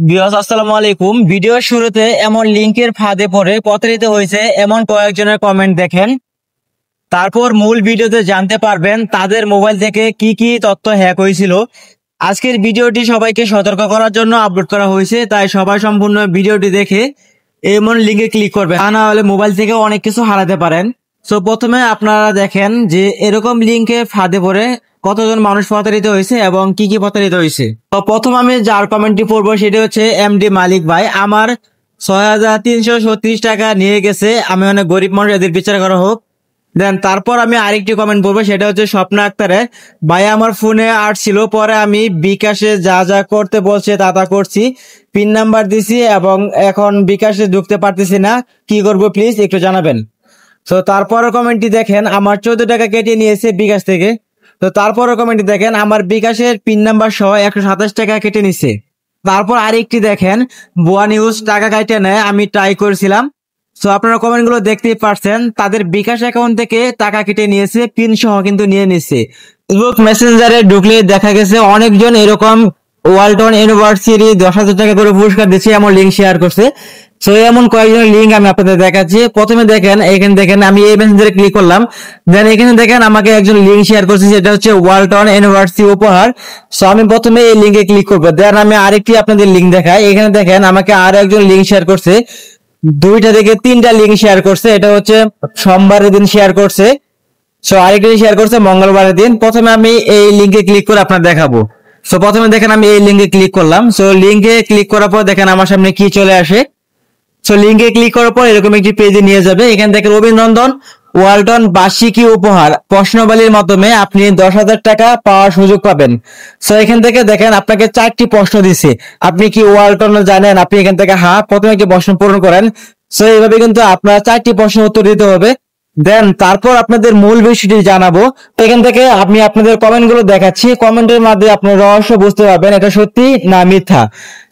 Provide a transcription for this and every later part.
Viewers আসসালামু আলাইকুম। ভিডিওর শুরুতে এমন লিংকের ফাঁদে পড়ে প্রতারিত হয়েছে এমন কয়েকজনের কমেন্ট দেখেন। তারপর মূল ভিডিওতে জানতে পারবেন তাদের মোবাইল থেকে কি কি তথ্য হ্যাক হয়েছিল। আজকের ভিডিওটি সবাইকে সতর্ক করার জন্য আপলোড করা হয়েছে, তাই সবাই সম্পূর্ণ ভিডিওটি দেখে এমন লিংকে ক্লিক করবেন, তা না হলে মোবাইল থেকে অনেক কিছু হারাতে পারেন। সো প্রথমে আপনারা দেখেন যে এরকম লিংকে ফাঁদে পড়ে কতজন মানুষ প্রতারিত হয়েছে এবং কি কি প্রতারিত হয়েছে। তো প্রথম আমি যার কমেন্টটি পড়বো সেটি হচ্ছে এমডি মালিক ভাই। আমার ৬,৩৩৬ টাকা নিয়ে গেছে, আমি অনেক গরিব মানুষ, এদের বিচার করা হোক। দেন তারপর আমি আরেকটি কমেন্ট পড়বো, সেটা হচ্ছে স্বপ্না আক্তারের। ভাই আমার ফোনে আসছিল, পরে আমি বিকাশে যা যা করতে বলছে তা তা করছি, পিন নাম্বার দিছি এবং এখন বিকাশে ঢুকতে পারতেছি না, কি করবো প্লিজ একটু জানাবেন। তো তারপরের কমেন্টটি দেখেন, আমার 14 টাকা কেটে নিয়েছে বিকাশ থেকে। তো তারপরের কমেন্টটি দেখেন, আমার বিকাশের পিন নাম্বার সহ 127 টাকা কেটে নিছে। তারপর আরেকটি দেখেন, ভুয়া নিউজ টাকা কাটে নেয়, আমি ট্রাই করেছিলাম। সো আপনারা কমেন্ট গুলো দেখতেই পারছেন, তাদের বিকাশ অ্যাকাউন্ট থেকে টাকা কেটে নিয়েছে, পিন সহ কিন্তু নিয়ে নিচ্ছে। ফেসবুক মেসেঞ্জারে ঢুকলে দেখা গেছে অনেকজন এরকম ওয়ালটন ইউনিভার্সিটি 10,000 টাকা করে পুরস্কার দিচ্ছে এমন লিঙ্ক শেয়ার করছে। সো এমন কয়েকজন লিঙ্ক আমি আপনাদের দেখাচ্ছি। প্রথমে দেখেন, এখানে দেখেন আমি এই মেসেঞ্জারে ক্লিক করলাম, দেন এখানে দেখেন আমাকে একজন লিঙ্ক শেয়ার করছে, যেটা হচ্ছে ওয়ালটন ইউনিভার্সিটি উপহার। সো আমি প্রথমে এই লিঙ্কে ক্লিক করবো, দেন আমি আরেকটি আপনাদের লিঙ্ক দেখাই। এখানে দেখেন আমাকে আরো একজন লিঙ্ক শেয়ার করছে, 2টা থেকে 3টা লিঙ্ক শেয়ার করছে। এটা হচ্ছে সোমবারের দিন শেয়ার করছে, সো আরেকটি শেয়ার করছে মঙ্গলবারের দিন। প্রথমে আমি এই লিঙ্কে ক্লিক করে আপনার দেখাবো। সো প্রথমে দেখেন আমি এই লিঙ্কে ক্লিক করলাম। সো লিঙ্কে ক্লিক করার পর দেখেন আমার সামনে কি চলে আসে। সো লিঙ্কে ক্লিক করার পর এরকম একটি পেজে নিয়ে যাবে। এখানে দেখেন অভিনন্দন, ওয়ালটন বার্ষিকী উপহার প্রশ্নাবলীর মাধ্যমে আপনি 10,000 টাকা পাওয়ার সুযোগ পাবেন। সো এখান থেকে দেখেন আপনাকে 4টি প্রশ্ন দিছে, আপনি কি ওয়ালটন জানেন? আপনি এখান থেকে হ্যাঁ, প্রথমে একটি প্রশ্ন পূরণ করেন। সো এইভাবে কিন্তু আপনার 4টি প্রশ্ন উত্তর দিতে হবে। দেন তারপর আপনাদের মূল বিষয়টি জানাবো। এখান থেকে আমি আপনাদের কমেন্ট গুলো দেখাচ্ছি, কমেন্টের মাধ্যমে আপনার রহস্য বুঝতে পারবেন এটা সত্যি না মিথ্যা।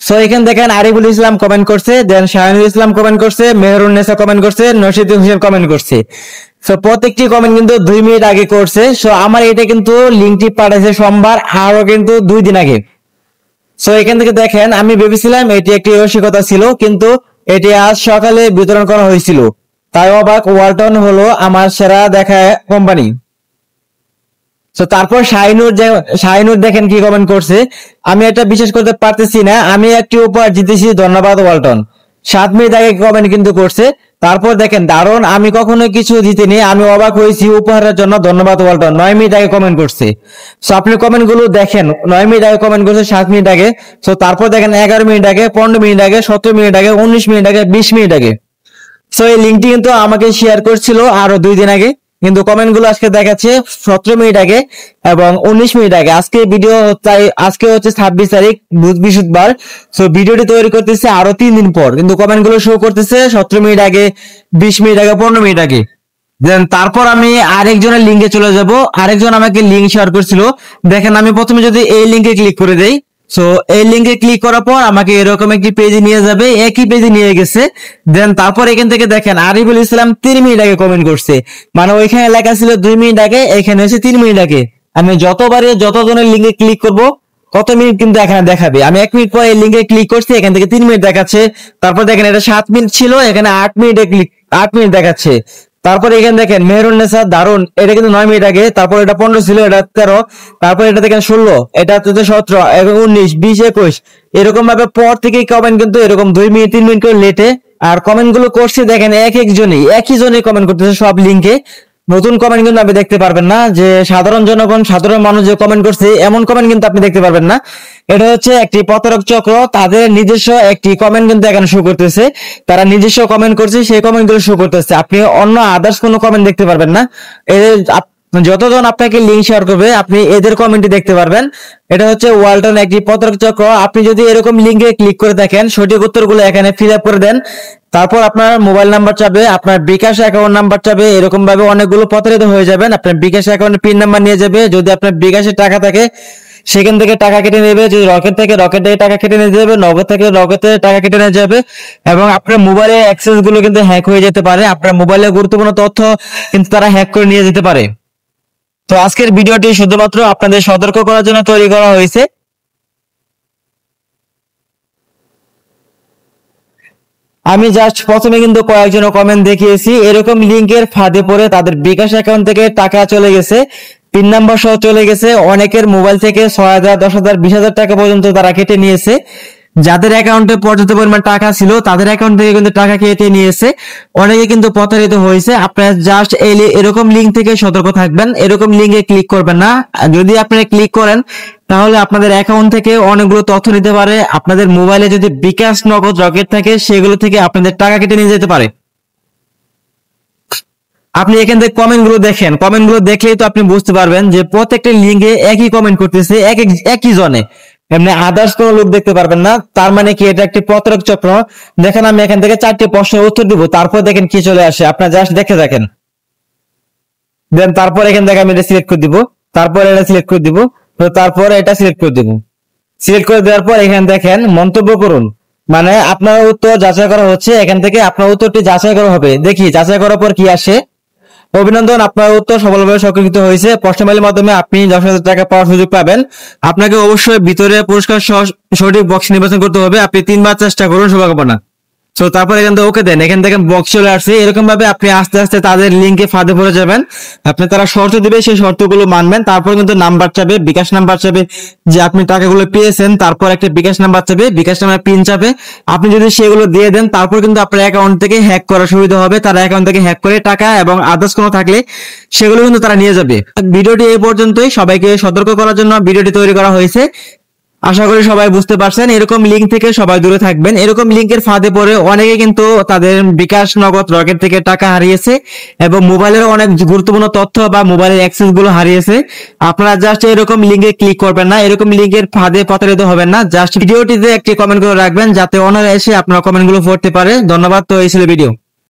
সো এখানে দেখেন আরিফুল ইসলাম কমেন্ট করছে, দেন শাহিনুল ইসলাম কমেন্ট করছে, মেহরুন্নেসা কমেন্ট করছে, নশিদ হোসেন কমেন্ট করছে। সো প্রত্যেকটি কমেন্ট কিন্তু 2 মিনিট আগে করছে। সো আমার এটা কিন্তু লিঙ্কটি পাঠাইছে সোমবার, আরো কিন্তু 2 দিন আগে। সো এখান থেকে দেখেন আমি ভেবেছিলাম এটি একটি রসিকতা ছিল, কিন্তু এটি আজ সকালে বিতরণ করা হয়েছিল। তাই অবাক, ওয়ালটন হলো আমার সেরা দেখা কোম্পানি। তো তারপর শাহিনুর দেখেন কি কমেন্ট করছে, আমি এটা বিশ্বাস করতে পারতেছি না, আমি একটি উপহার জিতেছি, ধন্যবাদ ওয়ালটন। 7 মিনিট আগে কমেন্ট কিন্তু করছে। তারপর দেখেন দারুণ, আমি কখনো কিছু জিতিনি, আমি অবাক হয়েছি, উপহারের জন্য ধন্যবাদ ওয়ালটন। 9 মিনিট আগে কমেন্ট করছে। সো আপনি কমেন্ট গুলো দেখেন, 9 মিনিট আগে কমেন্ট করছে, 7 মিনিট আগে। সো তারপর দেখেন 11 মিনিট আগে, 15 মিনিট আগে, 17 মিনিট আগে, 19 মিনিট আগে, 20 মিনিট আগে। সো এই লিঙ্কটি কিন্তু আমাকে শেয়ার করছিল আরো 2 দিন আগে, কিন্তু কমেন্ট গুলো আজকে দেখাচ্ছে 17 মিনিট আগে এবং 19 মিনিট আগে। আজকে ভিডিও, তাই আজকে হচ্ছে 26 তারিখ বৃহস্পতিবার। সো ভিডিওটি তৈরি করতেছে আরো 3 দিন পর, কিন্তু কমেন্ট গুলো শো করতেছে 17 মিনিট আগে, 20 মিনিট আগে, 15 মিনিট আগে। দেন তারপর আমি আরেকজনের লিঙ্কে চলে যাব। আরেকজন আমাকে লিঙ্ক শেয়ার করছিল, দেখেন আমি প্রথমে যদি এই লিঙ্কে ক্লিক করে দেই, সো এই লিঙ্কে ক্লিক করার পর আমাকে এরকম একটি পেজে নিয়ে যাবে, একই পেজে নিয়ে গেছে। দেন তারপর এখান থেকে দেখেন আরিফুল ইসলাম 3 মিনিট আগে কমেন্ট করছে, মানে ওইখানে লেখা ছিল 2 মিনিট আগে, এখানে হচ্ছে 3 মিনিট আগে। আমি যতজনের লিঙ্কে ক্লিক করব কত মিনিট কিন্তু এখানে দেখাবে। আমি 1 মিনিট পরে এই লিঙ্কে ক্লিক করছি, এখান থেকে 3 মিনিট দেখাচ্ছে। তারপর দেখেন এটা 7 মিনিট ছিল, এখানে 8 মিনিট দেখাচ্ছে। তারপর এখানে দেখেন মেহরুন্নেসা দারুন, এটা কিন্তু 9 মিনিট আগে। তারপর এটা 15 ছিল, এটা 13। তারপর এটা দেখেন 16, এটা 17, 19, 20, 21, এরকম ভাবে পর থেকে কমেন্ট কিন্তু এরকম 2 মিনিট 3 মিনিট করে লেটে। আর কমেন্ট গুলো করছে দেখেন একই জনই কমেন্ট করতেছে সব লিঙ্কে। নতুন কমেন্ট কিন্তু আপনি দেখতে পারবেন না, যে সাধারণ জনগণ, সাধারণ মানুষ যে কমেন্ট করছে এমন কমেন্ট কিন্তু আপনি দেখতে পারবেন না। এটা হচ্ছে একটি প্রতারক চক্র, তাদের নিজস্ব একটি কমেন্ট কিন্তু এখানে শো করতেছে, তারা নিজস্ব কমেন্ট করছে, সেই কমেন্ট গুলো শো করতেছে, আপনি অন্য আদার্স কোনো কমেন্ট দেখতে পারবেন না। এদের যতজন আপনাকে লিঙ্ক শেয়ার করবে আপনি এদের কমেন্টই দেখতে পারবেন। এটা হচ্ছে ওয়ালটন একটি প্রতারক চক্র। আপনি যদি এরকম লিঙ্কে ক্লিক করে দেখেন, সঠিক উত্তরগুলো এখানে ফিল আপ করে দেন, তারপর আপনার মোবাইল নাম্বার চাবে, আপনার বিকাশ অ্যাকাউন্ট নাম্বার চাবে, এরকম ভাবে অনেকগুলো প্রতারিত হয়ে যাবেন। আপনার বিকাশ অ্যাকাউন্টের পিন নাম্বার নিয়ে যাবে, যদি আপনার বিকাশে টাকা থাকে সেখান থেকে টাকা কেটে নেবে, যদি রকেট থেকে রকেট থেকে টাকা কেটে নিয়ে যাবে, নগদ থেকে নগদে টাকা কেটে নিয়ে যাবে, এবং আপনার মোবাইলে অ্যাক্সেস গুলো কিন্তু হ্যাক হয়ে যেতে পারে, আপনার মোবাইলে গুরুত্বপূর্ণ তথ্য কিন্তু তারা হ্যাক করে নিয়ে যেতে পারে। তো আজকের ভিডিওটি শুধুমাত্র আপনাদের সতর্ক করার জন্য তৈরি করা হয়েছে। আমি জাস্ট প্রথমে কিন্তু কয়েকজন কমেন্ট দেখিয়েছি, এরকম লিঙ্কের ফাঁদে পড়ে তাদের বিকাশ অ্যাকাউন্ট থেকে টাকা চলে গেছে, পিন নাম্বার সহ চলে গেছে। অনেকের মোবাইল থেকে 6,000, 10,000, 20,000 টাকা পর্যন্ত তারা কেটে নিয়েছে। যাদের অ্যাকাউন্টে পর্যাপ্ত পরিমাণ টাকা ছিল তাদের অ্যাকাউন্ট থেকে কিন্তু টাকা কেটে নিয়েছে। অনেকে কিন্তু প্রতারিত হয়েছে। আপনারা জাস্ট এরকম লিঙ্ক থেকে সতর্ক থাকবেন, এরকম লিঙ্কে ক্লিক করবেন না। যদি আপনারা ক্লিক করেন তাহলে আপনাদের অ্যাকাউন্ট থেকে অনেকগুলো তথ্য নিতে পারে। আপনাদের মোবাইলে যদি বিকাশ, নগদ, রকেট থাকে সেগুলো থেকে আপনাদের টাকা কেটে নিয়ে যেতে পারে। আপনি এখান থেকে কমেন্ট গুলো দেখেন, কমেন্ট গুলো দেখলেই তো আপনি বুঝতে পারবেন যে প্রত্যেকটা লিঙ্কে একই কমেন্ট করতেছে একই জনে, এমনি আদার্স কোনো লোক দেখতে পারবেন না। তার মানে কি এটা একটি প্রতারক চক্র। দেখেন আমি এখান থেকে 4টি প্রশ্নের উত্তর দিব, তারপর দেখেন কি চলে আসে, আপনার জাস্ট দেখে দেখেন। দেন তারপর এখান থেকে আমি এটা সিলেক্ট করে দিব, তারপর এটা সিলেক্ট করে দিব, তো তারপর এটা সিলেক্ট করে দিব। সিলেক্ট করে দেওয়ার পর এখানে দেখেন মন্তব্য করুন, মানে আপনার উত্তর যাচাই করা হচ্ছে। এখান থেকে আপনার উত্তরটি যাচাই করা হবে। দেখি যাচাই করার পর কি আসে। অভিনন্দন, আপনার উত্তর সফলভাবে সংরক্ষিত হয়েছে। প্রশ্নমালীর মাধ্যমে আপনি 10,000 টাকা পাওয়ার সুযোগ পাবেন। আপনাকে অবশ্যই ভিতরে পুরস্কার সহ সঠিক বক্স নির্বাচন করতে হবে। আপনি 3বার চেষ্টা করুন, শুভকামনা। তো তারপর এখান থেকে ওকে দেন, এখান থেকে বক্স চলে আসছে। এরকম ভাবে আপনি আস্তে আস্তে তাদের লিঙ্কে ফাঁদে পড়ে যাবেন। আপনি তারা শর্ত দিবে, সেই শর্তগুলো মানবেন। তারপর কিন্তু নাম্বার চাবে, বিকাশ নাম্বার চাবে যে আপনি টাকাগুলো পেয়েছেন। তারপর একটা বিকাশ নাম্বার চাবে, বিকাশ নাম্বার পিন চাবে। আপনি যদি সেগুলো দিয়ে দেন তারপর কিন্তু আপনার অ্যাকাউন্ট থেকে হ্যাক করার সুবিধা হবে। তারা অ্যাকাউন্ট থেকে হ্যাক করে টাকা এবং আদার্স কোনো থাকলে সেগুলো কিন্তু তারা নিয়ে যাবে। ভিডিওটি এই পর্যন্তই। সবাইকে সতর্ক করার জন্য ভিডিওটি তৈরি করা হয়েছে। আশা করি সবাই বুঝতে পারছেন। এরকম লিঙ্ক থেকে সবাই দূরে থাকবেন। এরকম লিঙ্কের ফাঁদে পড়ে অনেকে কিন্তু তাদের বিকাশ, নগদ, রকেট থেকে টাকা হারিয়েছে এবং মোবাইলের অনেক গুরুত্বপূর্ণ তথ্য বা মোবাইলের অ্যাক্সেস গুলো হারিয়েছে। আপনারা জাস্ট এরকম লিঙ্কে ক্লিক করবেন না, এরকম লিঙ্কের ফাঁদে প্রতারিত হবেন না। জাস্ট ভিডিওটিতে একটি কমেন্ট করে রাখবেন যাতে অন্যরা এসে আপনার কমেন্ট গুলো পড়তে পারে। ধন্যবাদ। তো এই ছিল ভিডিও।